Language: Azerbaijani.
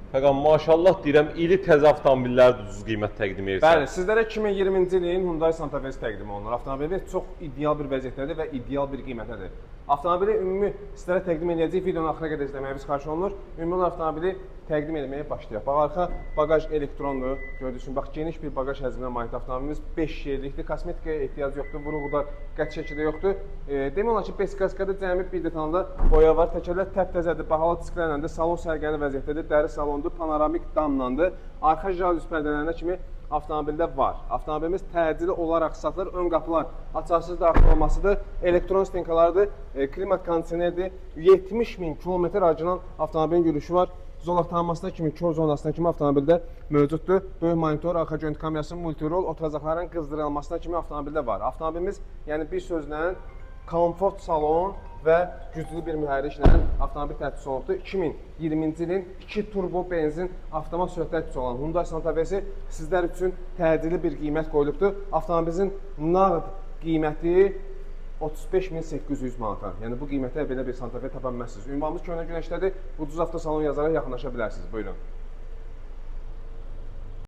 Fəqət maşallah deyirəm, ili təzə avtomobillər də ucuz qiymət təqdim edirsən. Bəli, sizlərə 2020-ci ilin Hyundai Santa Fe təqdim olunur. Avtomobilimiz çox ideal bir vəziyyətdədir və ideal bir qiymətədir. Avtomobili ümumi sizlərə təqdim edəcəyik, videonun axırına qədər izləməyiniz xahiş olunur. Ümumi avtomobili təqdim etməyə başlayaq. Bax, arxa baqaj elektrondur. Gördüyünüz kimi, bax, geniş bir baqaj həcminə malik avtomobilimiz 5 yerlikdir. Kosmetikaya ehtiyac yoxdur, vurğular qəti şəkildə yoxdur. Demək olar ki, Beskaskada cəmi bir detanda boya var. Təkərlər təptəzədir, bahalı disklərləndir, salon sərgəli vəziyyətdədir, dəri salondur, panoramik damlandır. Arxa jalüz pərdələrinə kimi avtomobildə var. Avtomobilimiz təcili olaraq satılır. Ön qapılar açarsız daxil olmasıdır. Elektron stenkalardır, klimat kondisionerdir. 70.000 kilometr harcanan avtomobilin yürüyüşü var. Zolaq tanınmasına kimi, kör zonasına kimi avtomobildə mövcuddur. Böyük monitor, arxa görüntü kamerası, multirol, oturacaqların qızdırılmasına kimi avtomobildə var. Avtomobilimiz, yəni bir sözlə, komfort salon və güclü bir mühərriklə avtomobil təchiz olunubdur. 2020-ci ilin 2 turbo benzin avtomat sürətlər gücü olan Hyundai Santa Fe-si sizlər üçün təcili bir qiymət qoyulubdur. Avtomobilimizin nağd qiyməti 35.800 manata. Yəni bu qiymətə belə bir Santa Fe tapa bilməzsiniz. Ünvanımız Köhnə Günəşdədir. Ucuz avtosalon yazaraq yaxınlaşa bilərsiniz. Buyurun.